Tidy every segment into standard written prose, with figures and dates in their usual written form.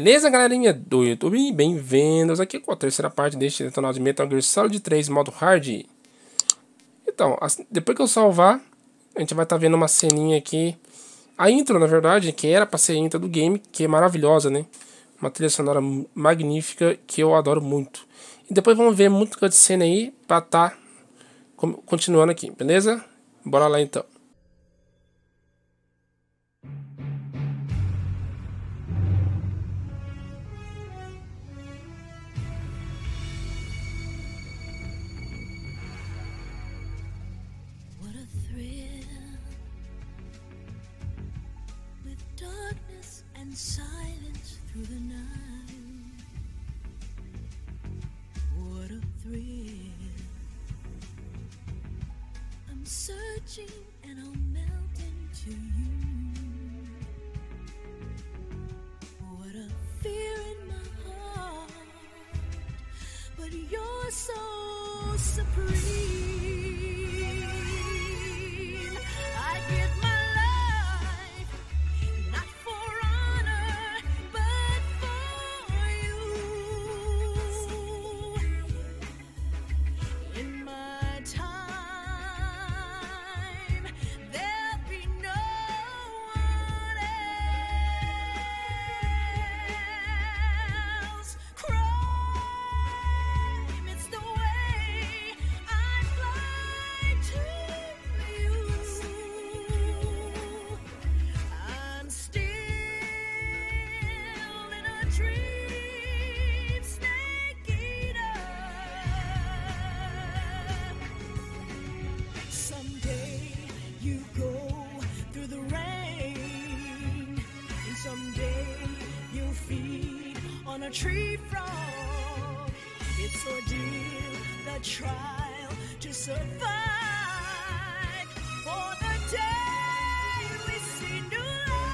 Beleza, galerinha do YouTube? Bem-vindos aqui com a terceira parte deste Detonado de Metal Gear Solid 3 modo hard. Então, depois que eu salvar, a gente vai estar vendo uma ceninha aqui. A intro, na verdade, que era pra ser a intro do game, que é maravilhosa, né? Uma trilha sonora magnífica que eu adoro muito. E depois vamos ver muito cutscene aí pra estar continuando aqui, beleza? Bora lá então. Silence through the night. What a thrill. I'm searching and I'll melt into you. What a fear in my heart, but you're so supreme. I give my a tree frog. It's ordeal, the trial to survive. For the day we see new light,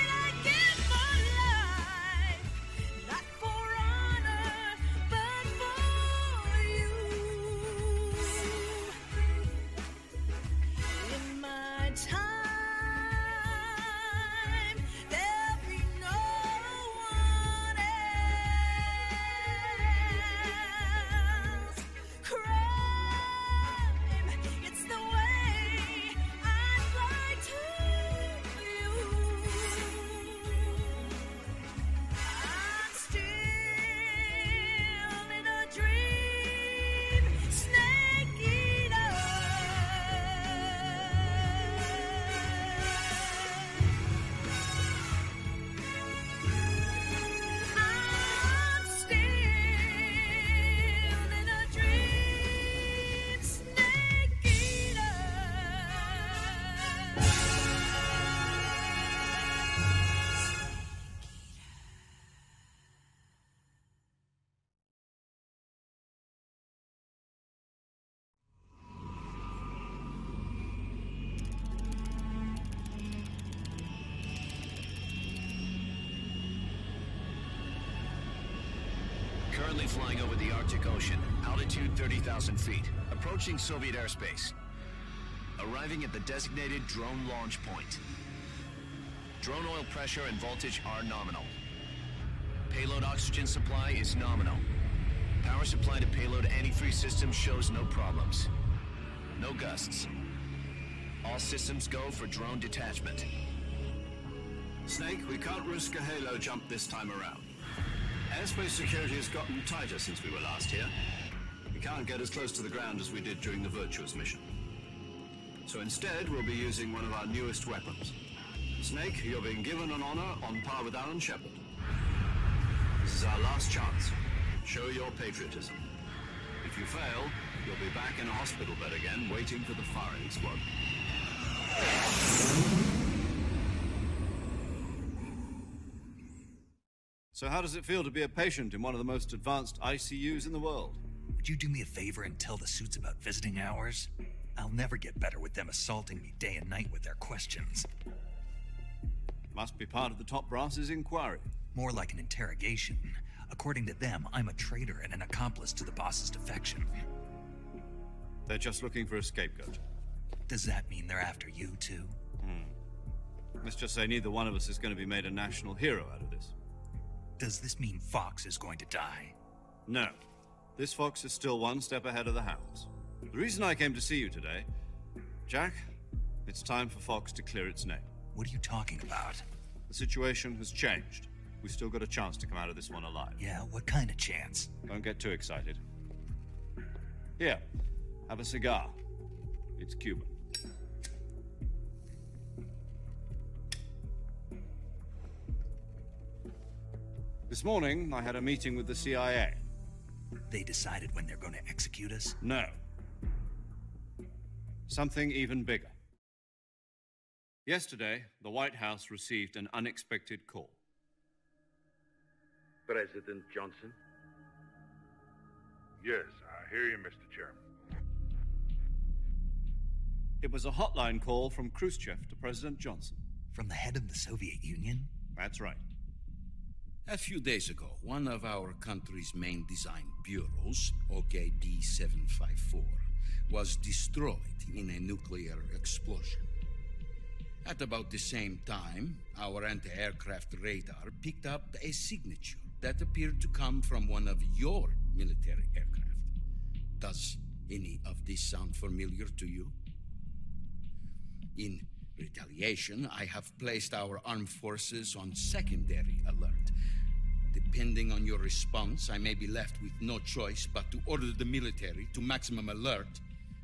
I give my life, not for honor, but for you. In my time, currently flying over the Arctic Ocean, altitude 30,000 feet, approaching Soviet airspace. Arriving at the designated drone launch point. Drone oil pressure and voltage are nominal. Payload oxygen supply is nominal. Power supply to payload antifreeze system shows no problems. No gusts. All systems go for drone detachment. Snake, we can't risk a halo jump this time around. Airspace security has gotten tighter since we were last here. We can't get as close to the ground as we did during the Virtuous mission. So instead, we'll be using one of our newest weapons. Snake, you're being given an honor on par with Alan Shepard. This is our last chance. Show your patriotism. If you fail, you'll be back in a hospital bed again, waiting for the firing squad. So how does it feel to be a patient in one of the most advanced ICUs in the world? Would you do me a favor and tell the suits about visiting hours? I'll never get better with them assaulting me day and night with their questions. Must be part of the top brass's inquiry. More like an interrogation. According to them, I'm a traitor and an accomplice to the boss's defection. They're just looking for a scapegoat. Does that mean they're after you, too? Let's just say neither one of us is going to be made a national hero out of this. Does this mean Fox is going to die? No. This fox is still one step ahead of the hounds. The reason I came to see you today, Jack, it's time for Fox to clear its name. What are you talking about? The situation has changed. We've still got a chance to come out of this one alive. Yeah, what kind of chance? Don't get too excited. Here, have a cigar. It's Cuban. This morning, I had a meeting with the CIA. They decided when they're going to execute us? No. Something even bigger. Yesterday, the White House received an unexpected call. President Johnson? Yes, I hear you, Mr. Chairman. It was a hotline call from Khrushchev to President Johnson. From the head of the Soviet Union? That's right. A few days ago, one of our country's main design bureaus, OKD 754, was destroyed in a nuclear explosion. At about the same time, our anti-aircraft radar picked up a signature that appeared to come from one of your military aircraft. Does any of this sound familiar to you? In retaliation, I have placed our armed forces on secondary alert. Depending on your response, I may be left with no choice but to order the military to maximum alert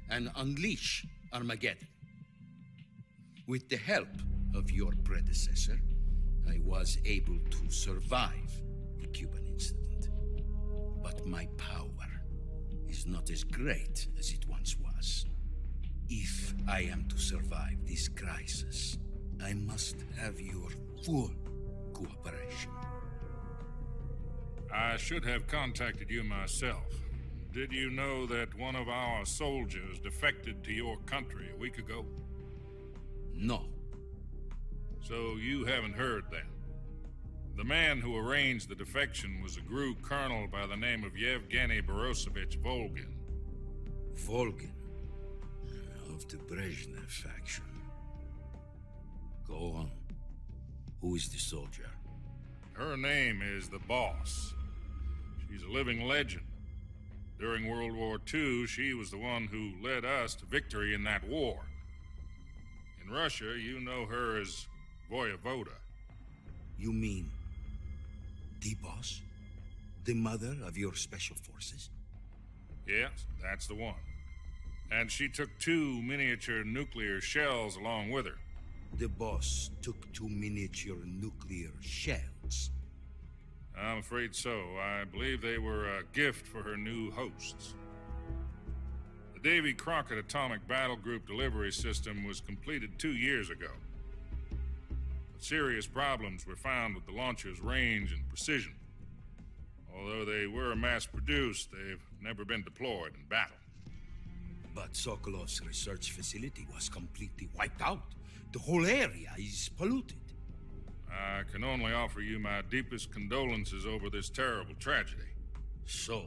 and unleash Armageddon. With the help of your predecessor, I was able to survive the Cuban incident. But my power is not as great as it once was. If I am to survive this crisis, I must have your full cooperation. I should have contacted you myself. Did you know that one of our soldiers defected to your country a week ago? No. So you haven't heard then. The man who arranged the defection was a GRU colonel by the name of Yevgeny Borosovich Volgin. Volgin, of the Brezhnev faction. Go on. Who is the soldier? Her name is the Boss. She's a living legend. During World War II, she was the one who led us to victory in that war. In Russia, you know her as Voyevoda. You mean the boss? The mother of your special forces? Yes, that's the one. And she took 2 miniature nuclear shells along with her. The boss took 2 miniature nuclear shells. I'm afraid so. I believe they were a gift for her new hosts. The Davy Crockett Atomic Battle Group delivery system was completed 2 years ago. But serious problems were found with the launcher's range and precision. Although they were mass-produced, they've never been deployed in battle. But Sokolov's research facility was completely wiped out. The whole area is polluted. I can only offer you my deepest condolences over this terrible tragedy. So,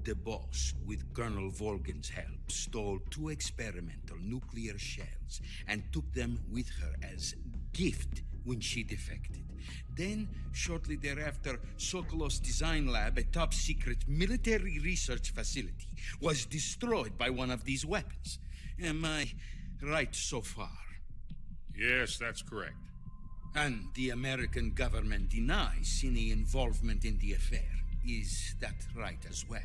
the boss, with Colonel Volgin's help, stole 2 experimental nuclear shells and took them with her as gift when she defected. Then, shortly thereafter, Sokolov's design lab, a top-secret military research facility, was destroyed by one of these weapons. Am I right so far? Yes, that's correct. And the American government denies any involvement in the affair. Is that right as well?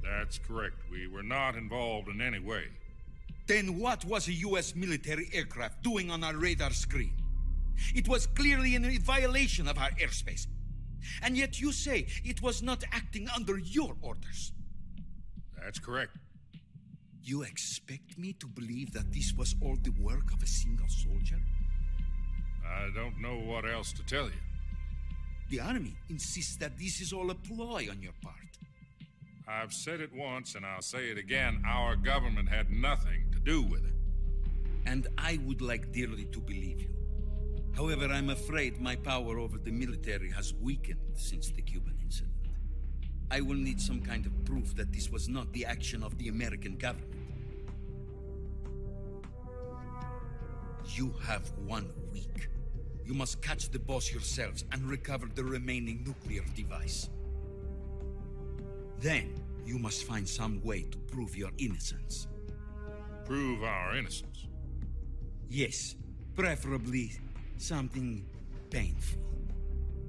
That's correct. We were not involved in any way. Then what was a U.S. military aircraft doing on our radar screen? It was clearly in violation of our airspace. And yet you say it was not acting under your orders. That's correct. You expect me to believe that this was all the work of a single soldier? I don't know what else to tell you. The army insists that this is all a ploy on your part. I've said it once and I'll say it again. Our government had nothing to do with it. And I would like dearly to believe you. However, I'm afraid my power over the military has weakened since the Cuban incident. I will need some kind of proof that this was not the action of the American government. You have 1 week You must catch the boss yourselves and recover the remaining nuclear device. Then, you must find some way to prove your innocence. Prove our innocence. Yes, preferably something painful.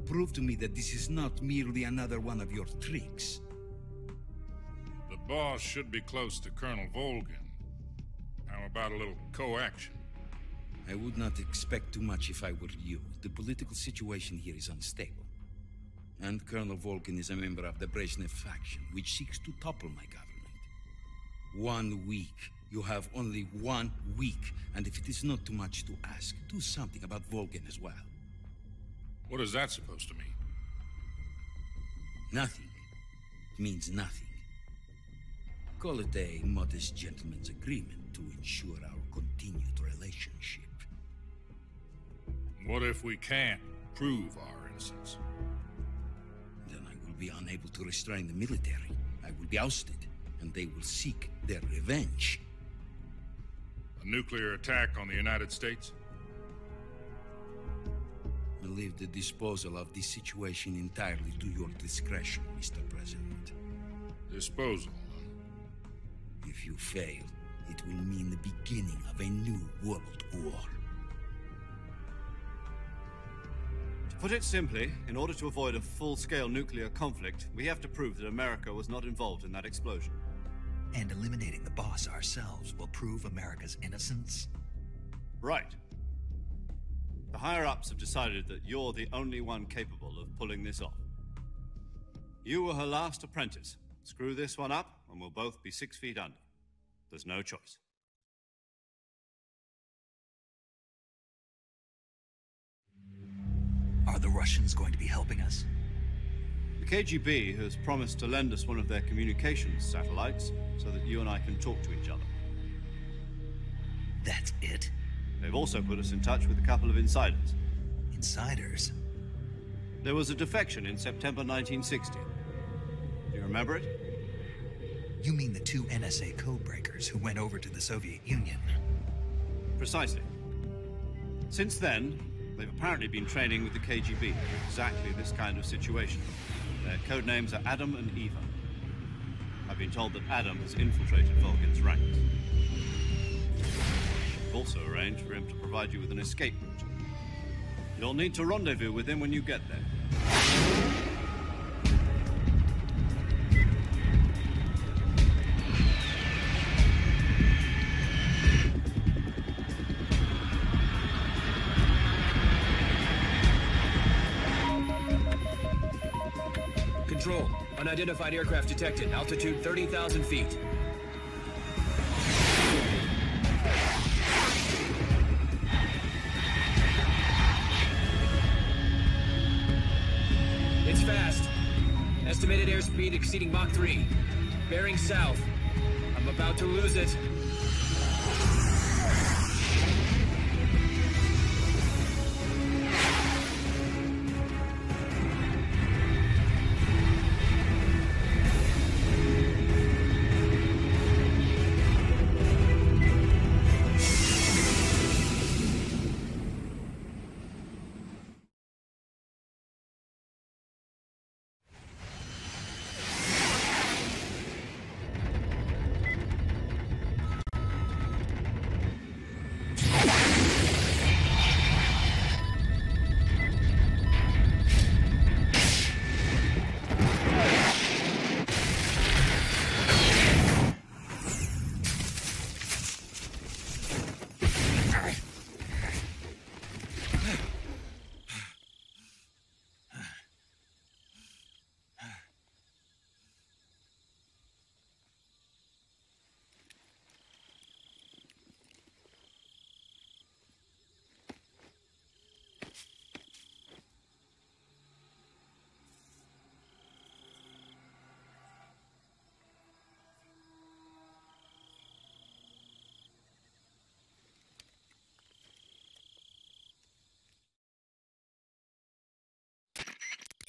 Prove to me that this is not merely another one of your tricks. The boss should be close to Colonel Volgin. How about a little co-action? I would not expect too much if I were you. The political situation here is unstable. And Colonel Volgin is a member of the Brezhnev faction, which seeks to topple my government. 1 week. You have only 1 week. And if it is not too much to ask, do something about Volgin as well. What is that supposed to mean? Nothing. It means nothing. Call it a modest gentleman's agreement to ensure our continued relationship. What if we can't prove our innocence? Then I will be unable to restrain the military. I will be ousted, and they will seek their revenge. A nuclear attack on the United States? I leave the disposal of this situation entirely to your discretion, Mr. President. Disposal? If you fail, it will mean the beginning of a new world war. To put it simply, in order to avoid a full-scale nuclear conflict, we have to prove that America was not involved in that explosion. And eliminating the boss ourselves will prove America's innocence? Right. The higher-ups have decided that you're the only one capable of pulling this off. You were her last apprentice. Screw this one up, and we'll both be 6 feet under. There's no choice. Are the Russians going to be helping us? The KGB has promised to lend us one of their communications satellites so that you and I can talk to each other. That's it? They've also put us in touch with a couple of insiders. Insiders? There was a defection in September 1960. Do you remember it? You mean the 2 NSA codebreakers who went over to the Soviet Union? Precisely. Since then, they've apparently been training with the KGB for exactly this kind of situation. Their code names are Adam and Eva. I've been told that Adam has infiltrated Volgin's ranks. I've also arranged for him to provide you with an escape route. You'll need to rendezvous with him when you get there. Control. Unidentified aircraft detected. Altitude 30,000 feet. It's fast. Estimated airspeed exceeding Mach 3. Bearing south. I'm about to lose it.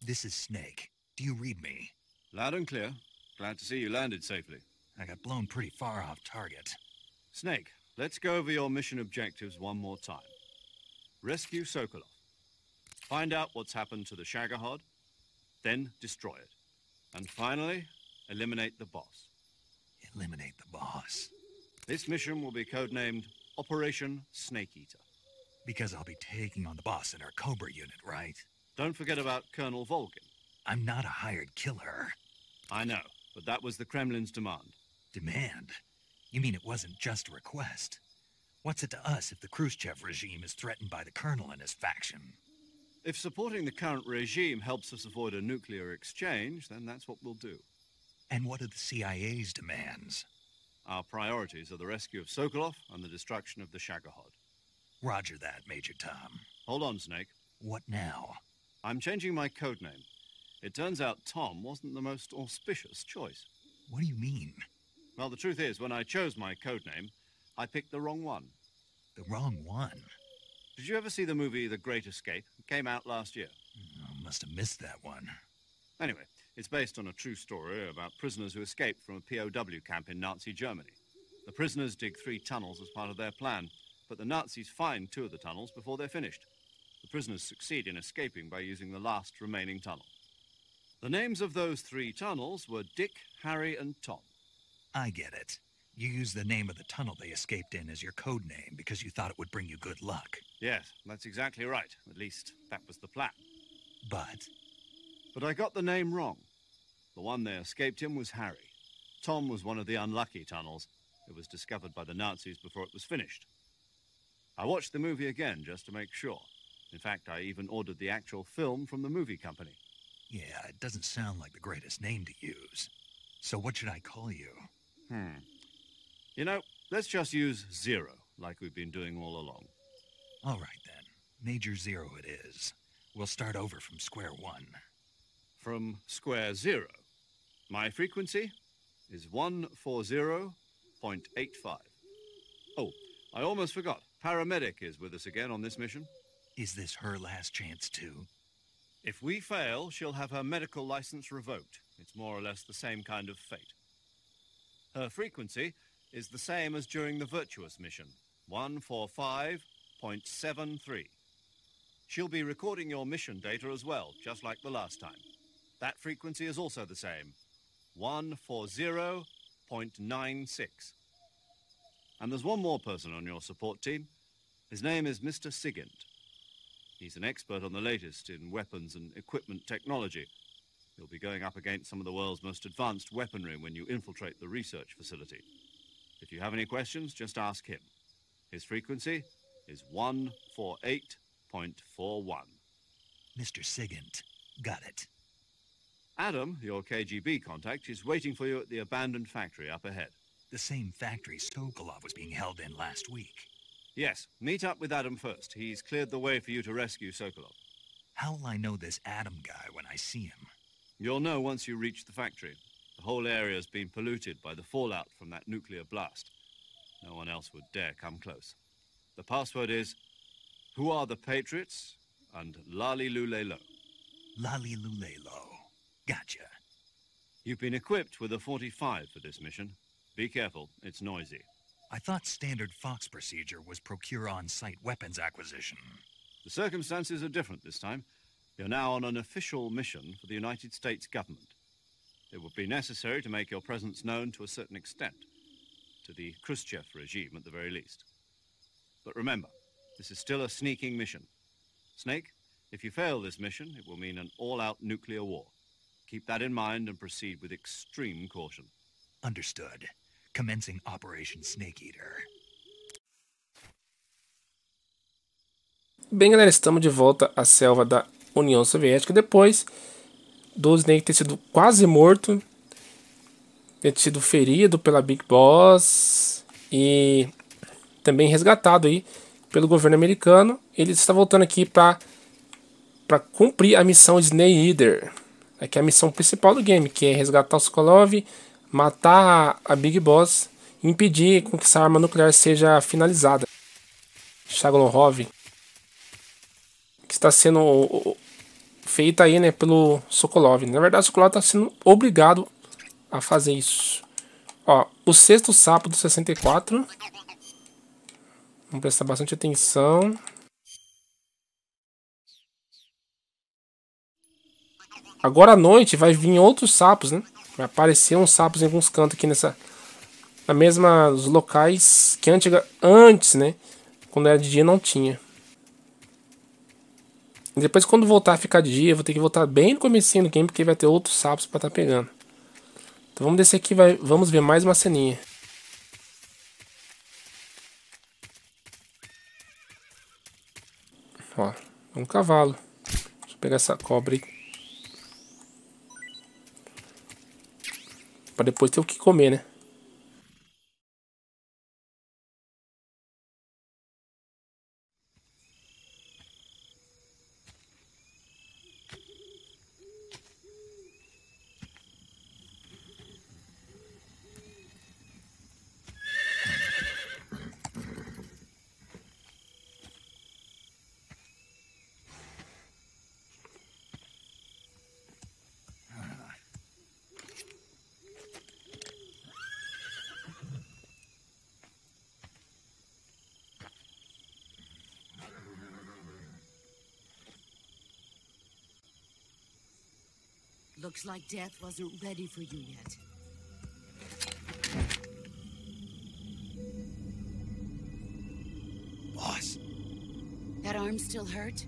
This is Snake. Do you read me? Loud and clear. Glad to see you landed safely. I got blown pretty far off target. Snake, let's go over your mission objectives one more time. Rescue Sokolov. Find out what's happened to the Shagohod, then destroy it. And finally, eliminate the boss. Eliminate the boss. This mission will be codenamed Operation Snake Eater. Because I'll be taking on the boss in our Cobra unit, right? Don't forget about Colonel Volgin. I'm not a hired killer. I know, but that was the Kremlin's demand. Demand? You mean it wasn't just a request? What's it to us if the Khrushchev regime is threatened by the Colonel and his faction? If supporting the current regime helps us avoid a nuclear exchange, then that's what we'll do. And what are the CIA's demands? Our priorities are the rescue of Sokolov and the destruction of the Shagohod. Roger that, Major Tom. Hold on, Snake. What now? I'm changing my codename. It turns out Tom wasn't the most auspicious choice. What do you mean? Well, the truth is, when I chose my codename, I picked the wrong one. The wrong one? Did you ever see the movie The Great Escape? It came out last year. Oh, must have missed that one. Anyway, it's based on a true story about prisoners who escaped from a POW camp in Nazi Germany. The prisoners dig 3 tunnels as part of their plan, but the Nazis find 2 of the tunnels before they're finished. The prisoners succeed in escaping by using the last remaining tunnel. The names of those 3 tunnels were Dick, Harry, and Tom. I get it. You used the name of the tunnel they escaped in as your code name because you thought it would bring you good luck. Yes, that's exactly right. At least, that was the plan. But I got the name wrong. The one they escaped in was Harry. Tom was one of the unlucky tunnels. It was discovered by the Nazis before it was finished. I watched the movie again just to make sure. In fact, I even ordered the actual film from the movie company. yeah, it doesn't sound like the greatest name to use. So what should I call you? You know, let's just use Zero, like we've been doing all along. All right, then. Major Zero it is. We'll start over from square one. From square zero. My frequency is 140.85. Oh, I almost forgot. Paramedic is with us again on this mission. Is this her last chance, too? If we fail, she'll have her medical license revoked. It's more or less the same kind of fate. Her frequency is the same as during the Virtuous mission, 145.73. She'll be recording your mission data as well, just like the last time. That frequency is also the same, 140.96. And there's one more person on your support team. His name is Mr. Sigint. He's an expert on the latest in weapons and equipment technology. You'll be going up against some of the world's most advanced weaponry when you infiltrate the research facility. If you have any questions, just ask him. His frequency is 148.41. Mr. Sigint. Got it. Adam, your KGB contact, is waiting for you at the abandoned factory up ahead. The same factory Sokolov was being held in last week. Yes, meet up with Adam first. He's cleared the way for you to rescue Sokolov. How'll I know this Adam guy when I see him? You'll know once you reach the factory. The whole area's been polluted by the fallout from that nuclear blast. No one else would dare come close. The password is, "Who are the Patriots?" and Lali Lule Lo. Lali Lule Lo. Gotcha. You've been equipped with a 45 for this mission. Be careful, it's noisy. I thought standard Fox procedure was procure on-site weapons acquisition. The circumstances are different this time. You're now on an official mission for the United States government. It would be necessary to make your presence known to a certain extent, to the Khrushchev regime at the very least. But remember, this is still a sneaking mission. Snake, if you fail this mission, it will mean an all-out nuclear war. Keep that in mind and proceed with extreme caution. Understood. Commencing Operation Snake Eater. Bem, galera, estamos de volta à selva da União Soviética. Depois do Snake ter sido quase morto, ter sido ferido pela Big Boss e também resgatado aí pelo governo americano, ele está voltando aqui para cumprir a missão Snake Eater, que é a missão principal do game, que é resgatar o Sokolov, matar a Big Boss e impedir que essa arma nuclear seja finalizada. Shagohod, que está sendo feita aí, né, pelo Sokolov. Na verdade, o Sokolov está sendo obrigado a fazer isso. Ó, o sexto sapo do 64. Vamos prestar bastante atenção. Agora à noite vai vir outros sapos, né? Vai aparecer uns sapos em alguns cantos aqui na mesma os locais que antes, né? Quando era de dia não tinha. E depois quando voltar a ficar de dia, eu vou ter que voltar bem no comecinho do game, porque vai ter outros sapos pra estar pegando. Então vamos descer aqui, vamos ver mais uma ceninha. Ó, um cavalo. Deixa eu pegar essa cobra aí. Pra depois ter o que comer, né? Looks like death wasn't ready for you yet. Boss. That arm still hurt?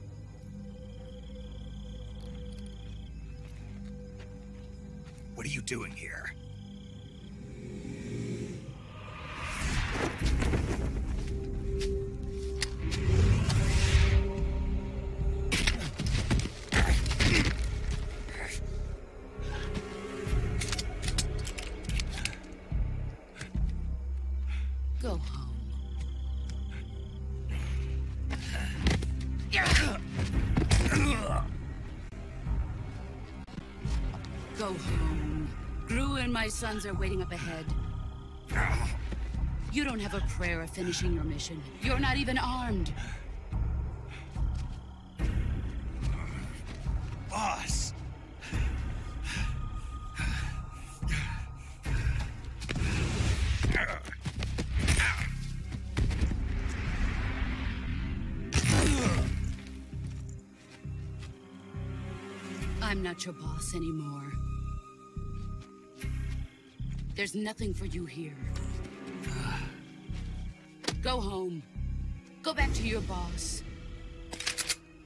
What are you doing here? Go home. Go home. Gru and my sons are waiting up ahead. You don't have a prayer of finishing your mission. You're not even armed. Boss. I'm not your boss anymore. There's nothing for you here. Go home. Go back to your boss.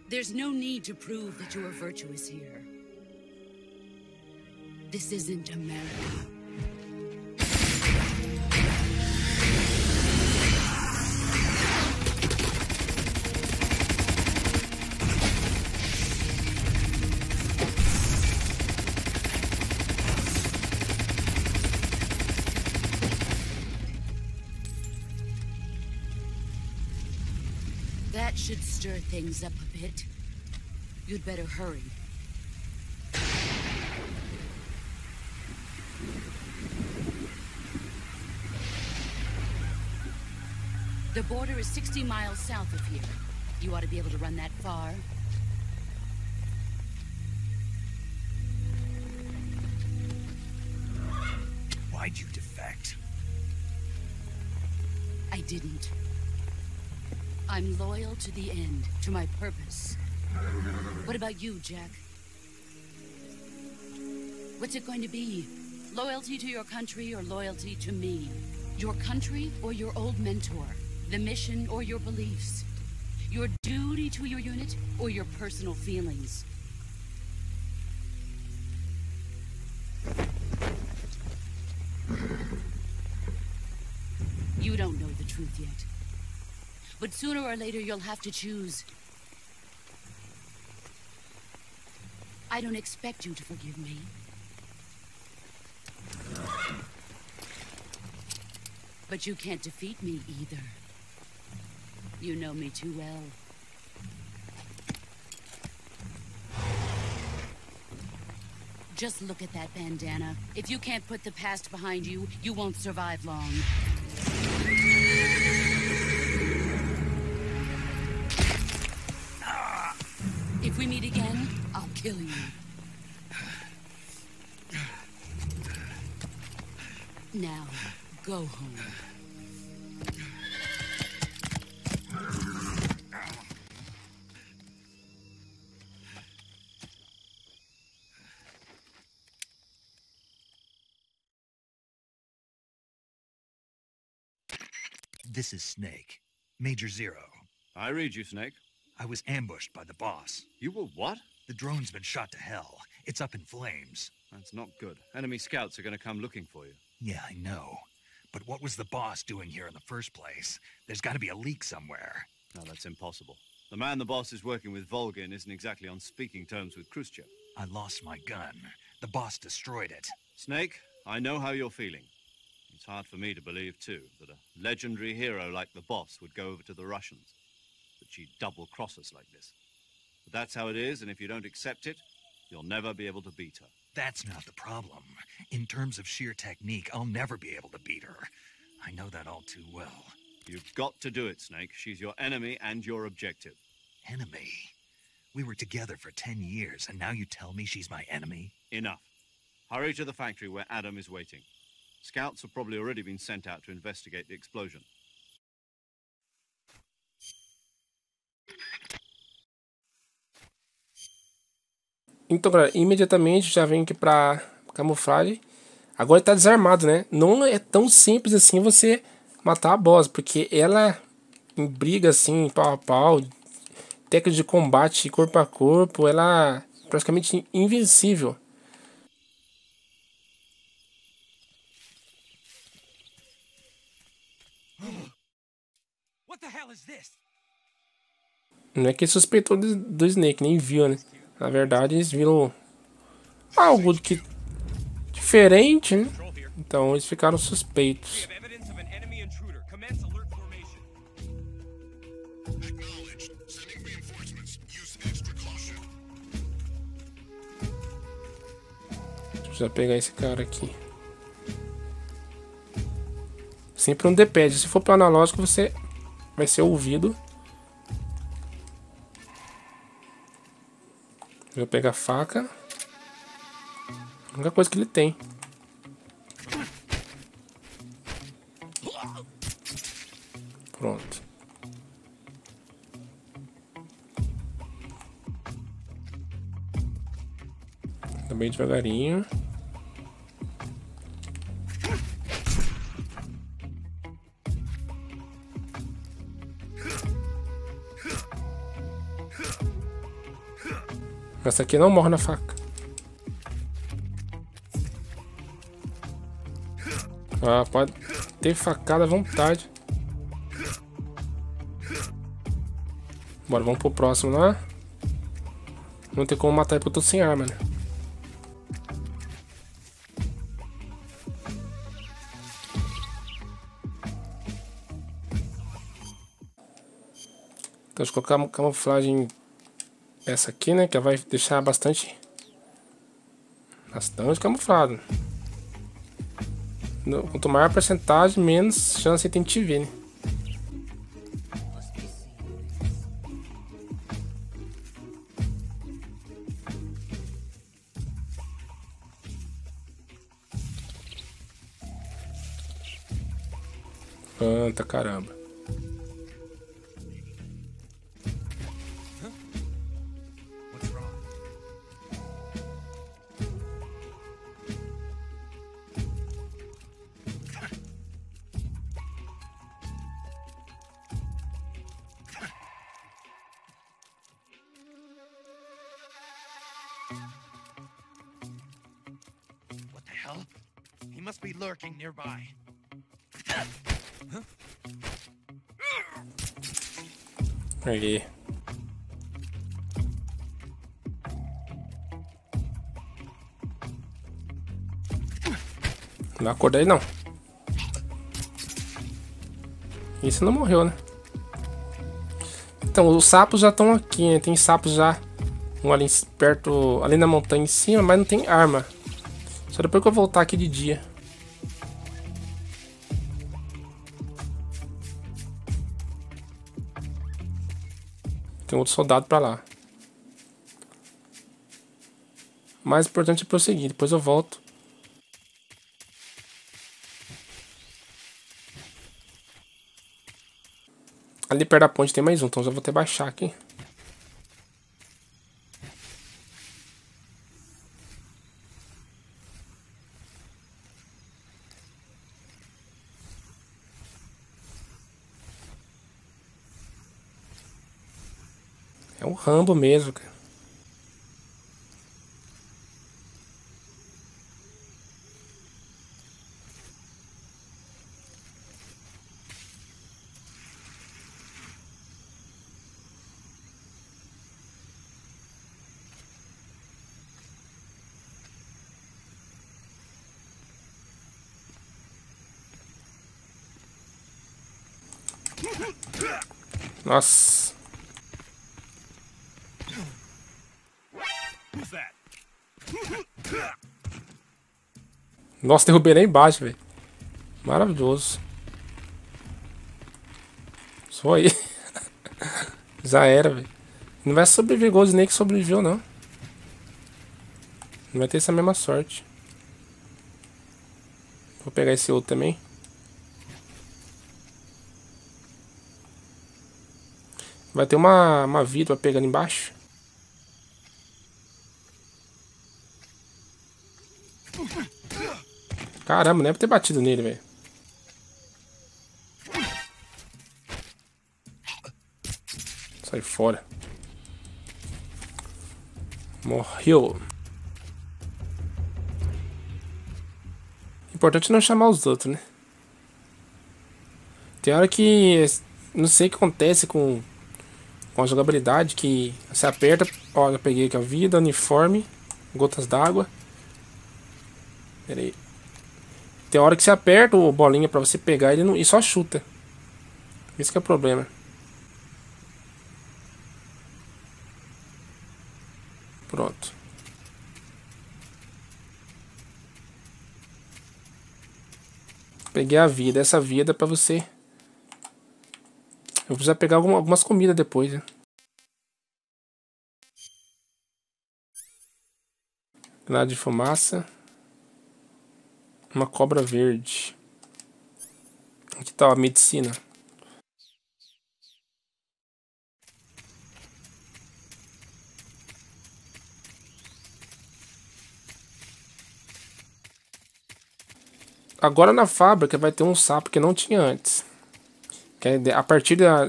There's no need to prove that you are virtuous here. This isn't America. That should stir things up a bit. You'd better hurry. The border is 60 miles south of here. You ought to be able to run that far. Why'd you defect? I didn't. I'm loyal to the end, to my purpose. What about you, Jack? What's it going to be? Loyalty to your country or loyalty to me? Your country or your old mentor? The mission or your beliefs? Your duty to your unit or your personal feelings? You don't know the truth yet. But sooner or later, you'll have to choose. I don't expect you to forgive me. But you can't defeat me either. You know me too well. Just look at that bandana. If you can't put the past behind you, you won't survive long. If we meet again, I'll kill you. Now, go home. This is Snake. Major Zero. I read you, Snake. I was ambushed by the boss. You were what? The drone's been shot to hell. It's up in flames. That's not good. Enemy scouts are going to come looking for you. Yeah, I know. But what was the boss doing here in the first place? There's got to be a leak somewhere. No, that's impossible. The man the boss is working with, Volgin, isn't exactly on speaking terms with Khrushchev. I lost my gun. The boss destroyed it. Snake, I know how you're feeling. It's hard for me to believe, too, that a legendary hero like the boss would go over to the Russians. That she'd double-cross us like this. But that's how it is, and if you don't accept it, you'll never be able to beat her. That's not the problem. In terms of sheer technique, I'll never be able to beat her. I know that all too well. You've got to do it, Snake. She's your enemy and your objective. Enemy? We were together for 10 years, and now you tell me she's my enemy? Enough. Hurry to the factory where Adam is waiting. Scouts have probably already been sent out to investigate the explosion. Então, galera, imediatamente já vem aqui pra camuflagem. Agora ele tá desarmado, né? Não é tão simples assim você matar a boss, porque ela em briga assim, pau a pau, técnica de combate corpo a corpo, ela é praticamente invencível. What the hell is this? Não é que ele suspeitou do Snake, nem viu, né? Na verdade, eles viram algo que diferente, né? Então eles ficaram suspeitos. Deixa eu pegar esse cara aqui. Sempre um D-pad. Se for para o analógico, você vai ser ouvido. Vou pegar a faca. A única coisa que ele tem. Pronto. Também devagarinho. Essa aqui não morre na faca. Ah, pode ter facada à vontade. Bora, vamos pro próximo lá. Não tem como matar ele porque eu tô sem arma, né? Então deixa eu colocar a camuflagem essa aqui, né? Que vai deixar bastante camuflado. Quanto maior a porcentagem, menos chance tem de te ver, né? Quanta caramba. He must be lurking nearby. Aí. Não acorda aí não. Isso não morreu, né? Então, os sapos já estão aqui, né? Tem sapos já um ali perto, ali na montanha em cima, mas não tem arma. Só depois que eu voltar aqui de dia. Tem outro soldado pra lá. O mais importante é prosseguir, depois eu volto. Ali perto da ponte tem mais um, então eu já vou até baixar aqui. É um Rambo mesmo, cara. Nossa. Nossa, derrubei lá embaixo, velho. Maravilhoso. Só aí. Já era, velho. Não vai sobreviver igual o Snake sobreviveu, não. Não vai ter essa mesma sorte. Vou pegar esse outro também. Vai ter uma vida pra pegar ali embaixo. Caramba, não é pra ter batido nele, velho. Sai fora. Morreu. Importante não chamar os outros, né? Tem hora que... Não sei o que acontece com a jogabilidade, que você aperta... Ó, já peguei aqui a vida, uniforme, gotas d'água. Pera aí. Tem hora que você aperta o bolinha pra você pegar ele não, e só chuta. Esse que é o problema. Pronto. Peguei a vida. Essa vida é pra você... Eu vou precisar pegar algumas comidas depois, né? Granada de fumaça. Uma cobra verde. Aqui tá a medicina. Agora na fábrica vai ter um sapo que não tinha antes. Que é a partir da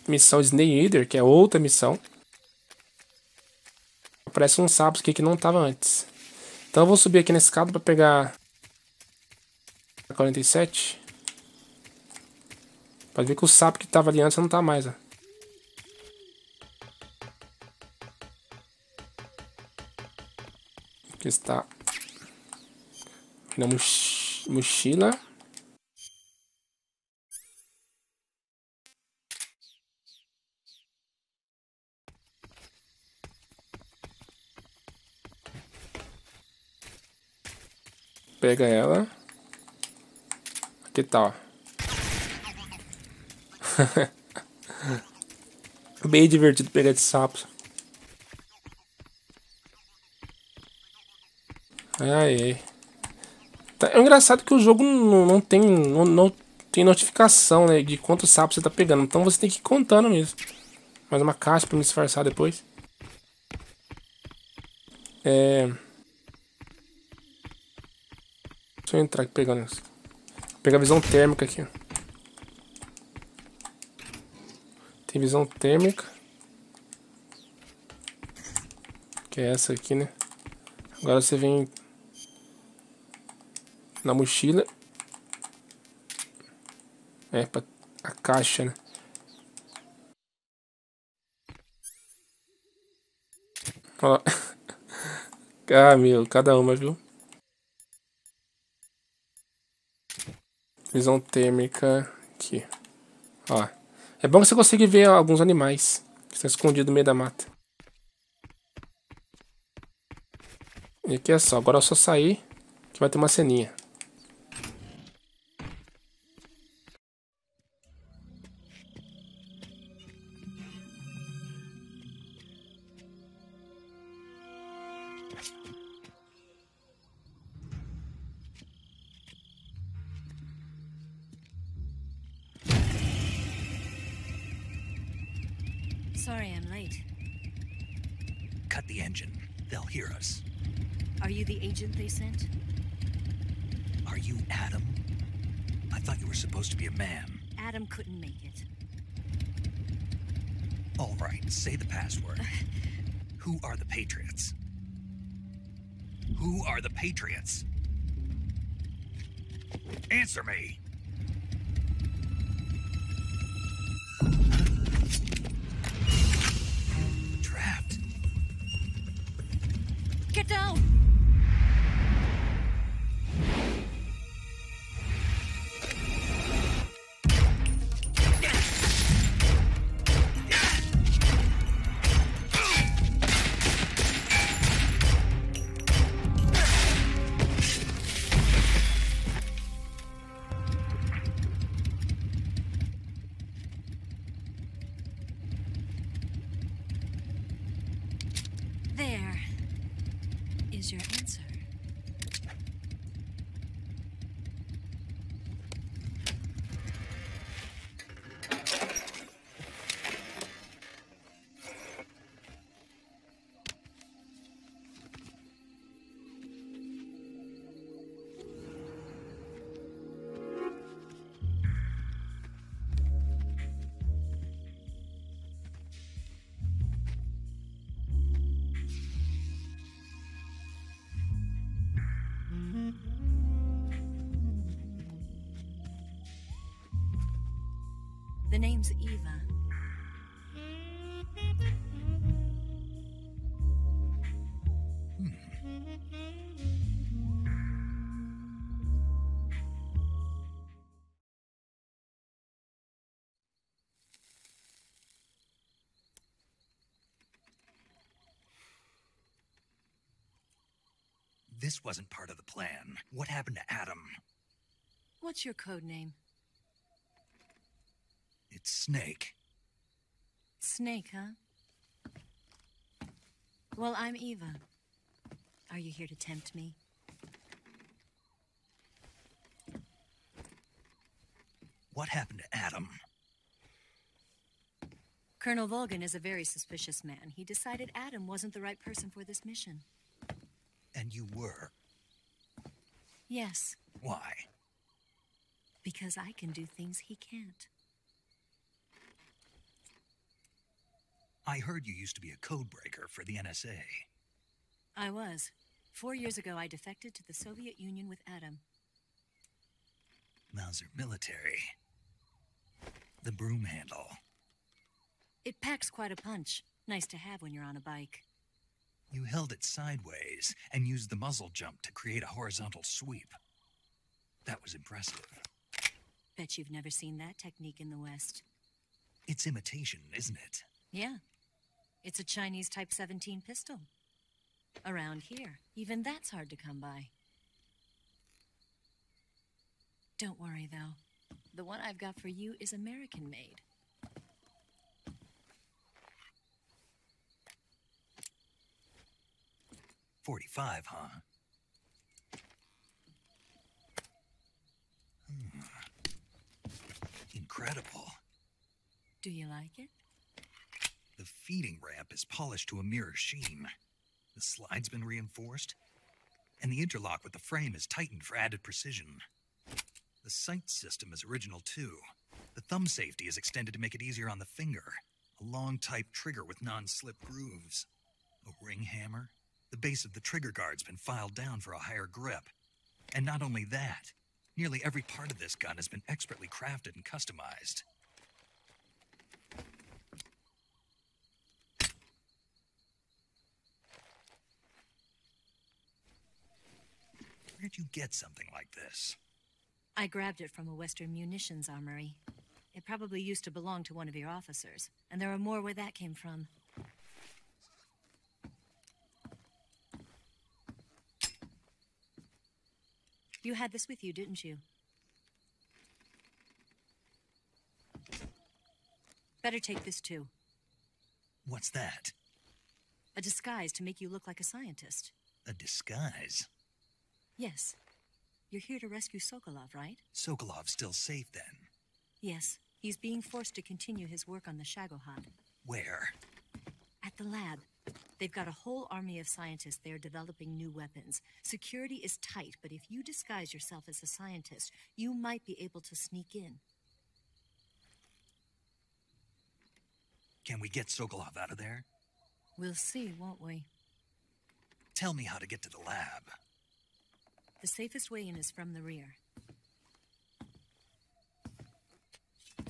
missão Snake Eater, que é outra missão. Aparece uns sapos aqui que não tava antes. Então eu vou subir aqui na escada para pegar a 47. Pode ver que o sapo que tava ali antes não tá mais, ó. Aqui está na mochila. Pega ela. Aqui tá, ó. Bem divertido pegar de sapos. Ai. É engraçado que o jogo não tem notificação, né, de quantos sapos você tá pegando. Então você tem que ir contando mesmo. Mais uma caixa pra me disfarçar depois. Deixa eu entrar aqui pegando isso. Vou pegar a visão térmica aqui. Tem visão térmica. Que é essa aqui, né? Agora você vem na mochila. É, pra a caixa, né? Ó. Ah, meu, cada uma, viu? Visão térmica aqui. Ó. É bom que você consiga ver alguns animais que estão escondidos no meio da mata. E aqui é só. Agora é só sair que vai ter uma ceninha. Sorry I'm late. Cut the engine. They'll hear us. Are you the agent they sent? Are you Adam? I thought you were supposed to be a man. Adam couldn't make it. All right, say the password. Who are the Patriots? Who are the Patriots? Answer me! Trapped. Get down! There is your answer. The name's Eva. This wasn't part of the plan. What happened to Adam? What's your code name? It's Snake. Snake, huh? Well, I'm Eva. Are you here to tempt me? What happened to Adam? Colonel Volgan is a very suspicious man. He decided Adam wasn't the right person for this mission. And you were? Yes, Why? because I can do things he can't. I heard you used to be a codebreaker for the NSA. I was. 4 years ago, I defected to the Soviet Union with Adam. Mauser military. The broom handle. It packs quite a punch. Nice to have when you're on a bike. You held it sideways and used the muzzle jump to create a horizontal sweep. That was impressive. Bet you've never seen that technique in the West. It's imitation, isn't it? Yeah. It's a Chinese Type 17 pistol. Around here, even that's hard to come by. Don't worry, though. The one I've got for you is American-made. .45, huh? Incredible. Do you like it? The feeding ramp is polished to a mirror sheen. The slide's been reinforced, and the interlock with the frame is tightened for added precision. The sight system is original too. The thumb safety is extended to make it easier on the finger. A long type trigger with non-slip grooves. A ring hammer. The base of the trigger guard's been filed down for a higher grip. And not only that, nearly every part of this gun has been expertly crafted and customized. Where'd you get something like this? I grabbed it from a Western munitions armory. It probably used to belong to one of your officers, and there are more where that came from. You had this with you, didn't you? Better take this too. What's that? A disguise to make you look like a scientist. A disguise? Yes. You're here to rescue Sokolov, right? Sokolov's still safe then? Yes. He's being forced to continue his work on the Shagohod. Where? At the lab. They've got a whole army of scientists there developing new weapons. Security is tight, but if you disguise yourself as a scientist, you might be able to sneak in. Can we get Sokolov out of there? We'll see, won't we? Tell me how to get to the lab. The safest way in is from the rear.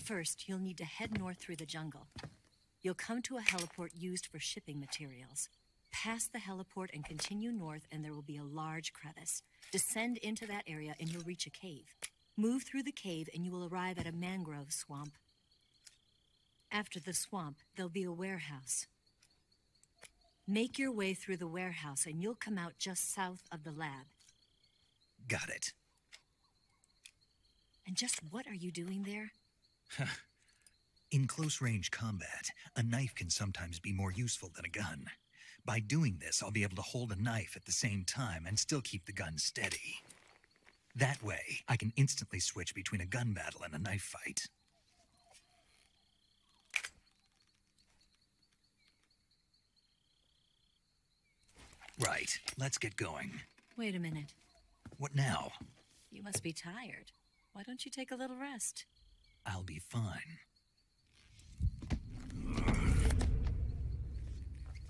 First, you'll need to head north through the jungle. You'll come to a heliport used for shipping materials. Pass the heliport and continue north, and there will be a large crevice. Descend into that area, and you'll reach a cave. Move through the cave, and you will arrive at a mangrove swamp. After the swamp, there'll be a warehouse. Make your way through the warehouse, and you'll come out just south of the lab. Got it. And just what are you doing there? In close-range combat, a knife can sometimes be more useful than a gun. By doing this, I'll be able to hold a knife at the same time and still keep the gun steady. That way, I can instantly switch between a gun battle and a knife fight. Right, let's get going. Wait a minute. What now? You must be tired. Why don't you take a little rest? I'll be fine.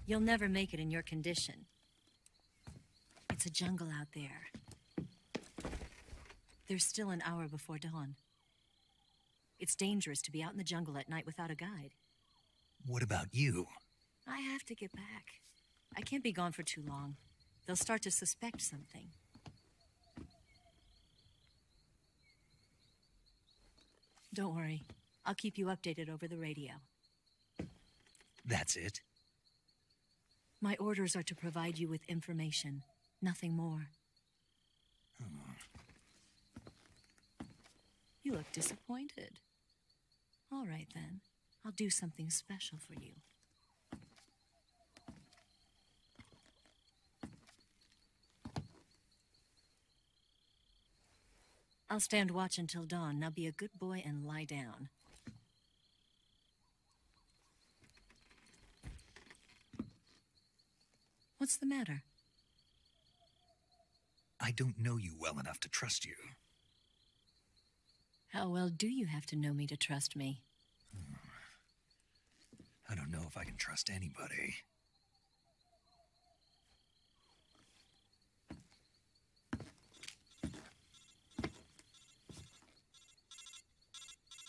You'll never make it in your condition. It's a jungle out there. There's still an hour before dawn. It's dangerous to be out in the jungle at night without a guide. What about you? I have to get back. I can't be gone for too long. They'll start to suspect something. Don't worry. I'll keep you updated over the radio. That's it? My orders are to provide you with information, nothing more. You look disappointed. All right, then. I'll do something special for you. I'll stand watch until dawn. Now be a good boy and lie down. What's the matter? I don't know you well enough to trust you. How well do you have to know me to trust me? I don't know if I can trust anybody.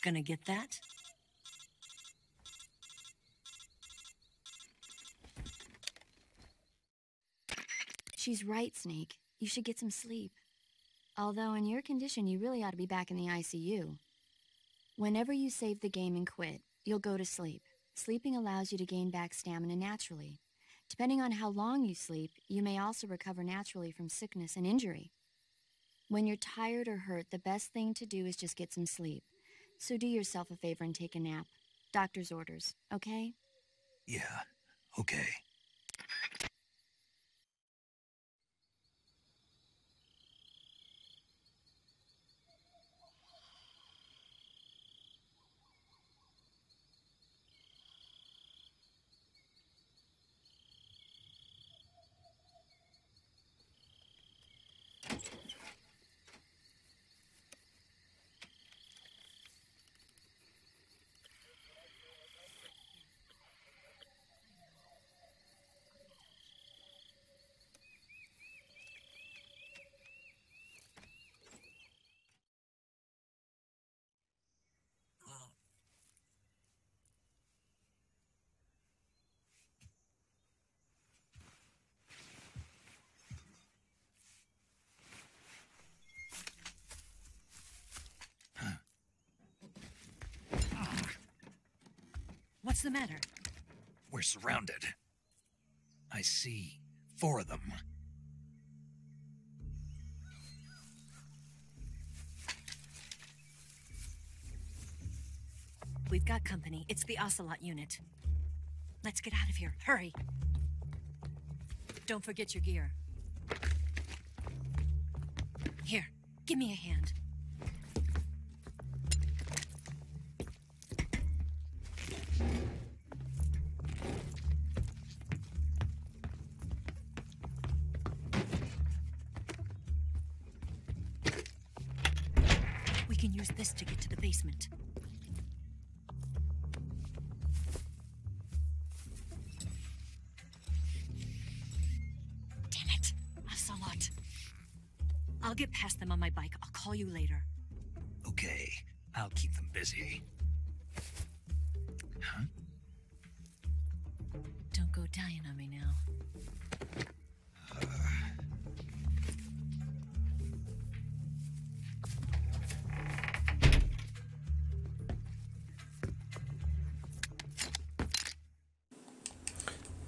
Gonna get that? She's right, Snake. You should get some sleep. Although in your condition, you really ought to be back in the ICU. Whenever you save the game and quit, you'll go to sleep. Sleeping allows you to gain back stamina naturally. Depending on how long you sleep, you may also recover naturally from sickness and injury. When you're tired or hurt, the best thing to do is just get some sleep. So do yourself a favor and take a nap. Doctor's orders, okay? Yeah, okay. What's the matter? We're surrounded. I see 4 of them. We've got company. It's the Ocelot unit. Let's get out of here. Hurry. Don't forget your gear. Here, give me a hand. We can use this to get to the basement. I'll get past them on my bike. I'll call you later. Okay, I'll keep them busy. Huh? Don't go dying on me now.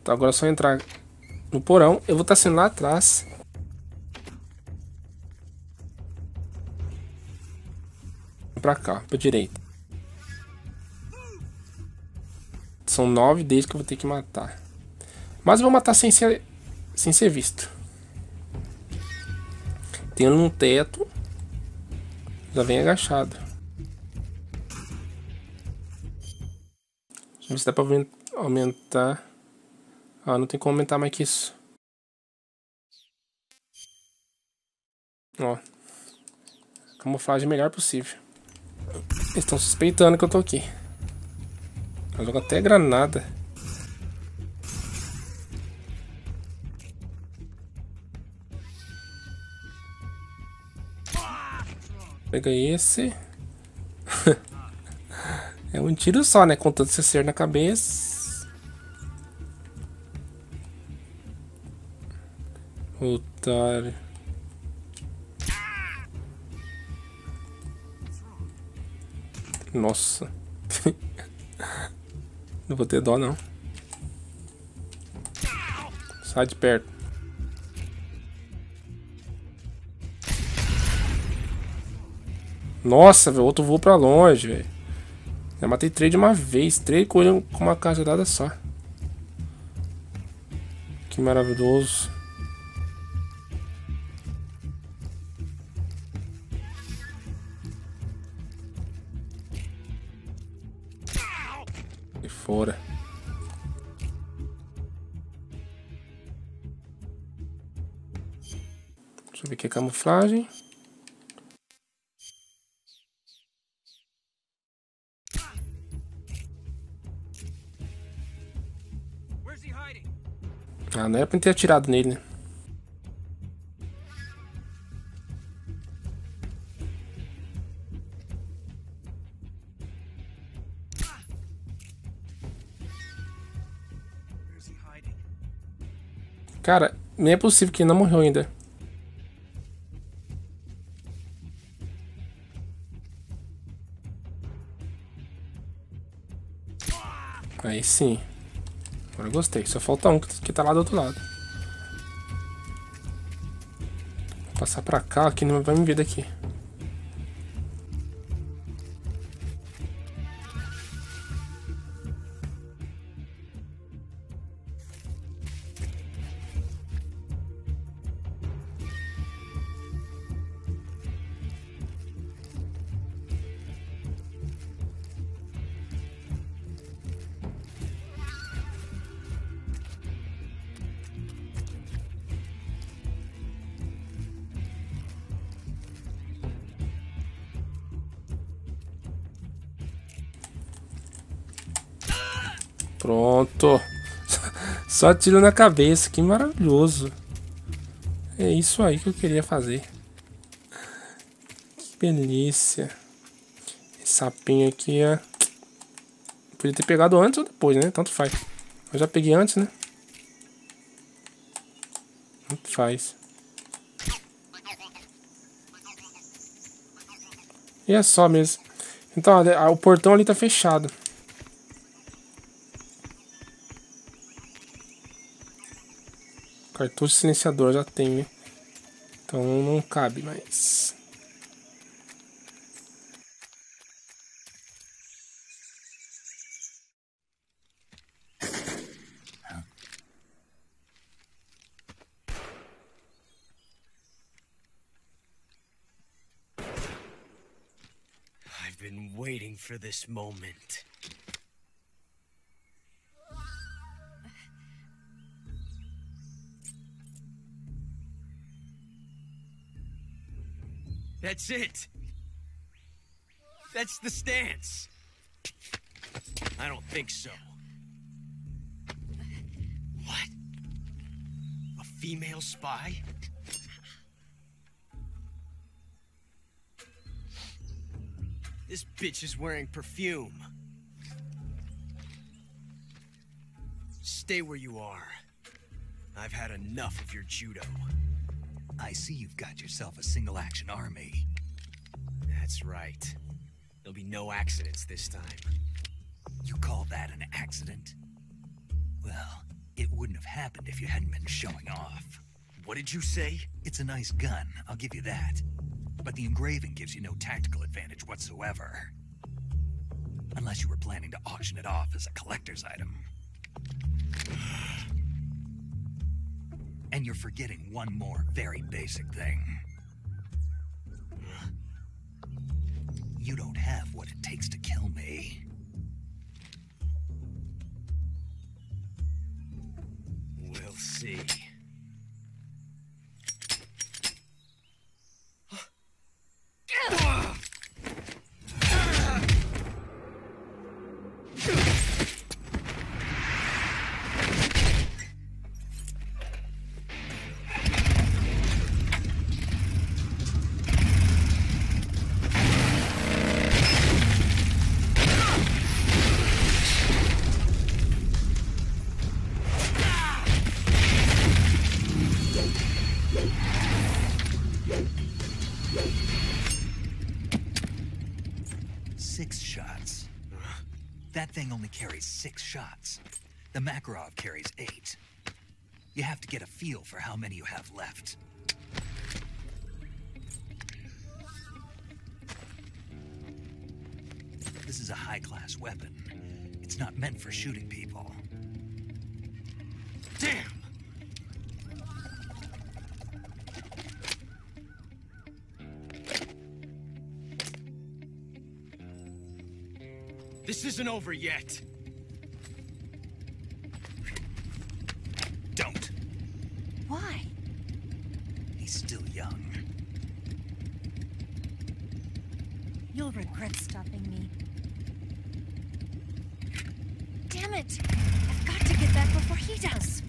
Então agora é só entrar no porão. Eu vou estar sendo lá atrás. Pra cá, pra direita. São 9 deles que eu vou ter que matar. Mas eu vou matar sem ser visto. Tem um no teto. Já vem agachado. Deixa eu ver se dá pra aumentar. Ah, não tem como aumentar mais que isso. Ó. Camuflagem melhor possível. Eles estão suspeitando que eu tô aqui. Eu jogo até granada. Pega esse. É um tiro só, né? Contando esse ser na cabeça. Otário. Nossa. Não vou ter dó, não. Sai de perto. Nossa, velho. Outro voo pra longe, velho. Já matei 3 de uma vez. 3 coelhos com uma cajadada só. Que maravilhoso. E fora. Deixa eu ver aqui a camuflagem. Ah, não era pra ter atirado nele, né? Cara, nem é possível que ele não morreu ainda. Aí sim. Agora eu gostei. Só falta um que tá lá do outro lado. Vou passar pra cá, que não vai me ver daqui. Pronto. Só tiro na cabeça. Que maravilhoso. É isso aí que eu queria fazer. Que delícia. Esse sapinho aqui é... Podia ter pegado antes ou depois, né? Tanto faz. Eu já peguei antes, né? Tanto faz. E é só mesmo. Então, o portão ali tá fechado. Cartucho silenciador já tem, né? Então não cabe mais. I've been waiting for this moment. That's it. That's the stance. I don't think so. What? A female spy? This bitch is wearing perfume. Stay where you are. I've had enough of your judo. I see you've got yourself a single-action army. That's right. There'll be no accidents this time. You call that an accident? Well, it wouldn't have happened if you hadn't been showing off. What did you say? It's a nice gun, I'll give you that. But the engraving gives you no tactical advantage whatsoever. Unless you were planning to auction it off as a collector's item. And you're forgetting one more very basic thing. You don't have what it takes to kill me. We'll see. That thing only carries 6 shots. The Makarov carries 8. You have to get a feel for how many you have left. This is a high-class weapon. It's not meant for shooting people. Damn! This isn't over yet. Don't. Why? He's still young. You'll regret stopping me. Damn it! I've got to get back before he does.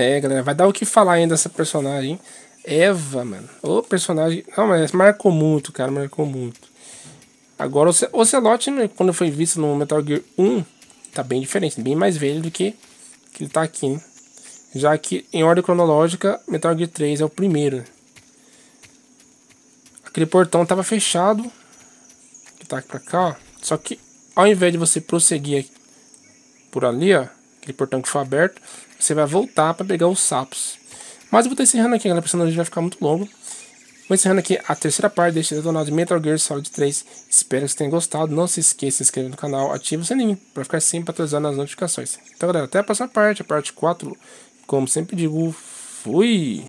É, galera, vai dar o que falar ainda essa personagem, hein? Eva, mano. O personagem... Não, mas marcou muito, cara, marcou muito. Agora, o Ocelote, né, quando foi visto no Metal Gear 1, tá bem diferente, bem mais velho do que ele tá aqui, né? Já que, em ordem cronológica, Metal Gear 3 é o primeiro. Aquele portão tava fechado, que tá aqui pra cá, ó. Só que, ao invés de você prosseguir por ali, ó, aquele portão que foi aberto, você vai voltar para pegar os sapos. Mas eu vou estar encerrando aqui, galera, porque senão o vídeo vai ficar muito longo. Vou encerrando aqui a terceira parte deste Detonado de Metal Gear Solid 3. Espero que vocês tenham gostado. Não se esqueça de se inscrever no canal, ative o sininho para ficar sempre atualizado nas notificações. Então, galera, até a próxima parte, a parte 4. Como sempre digo, fui!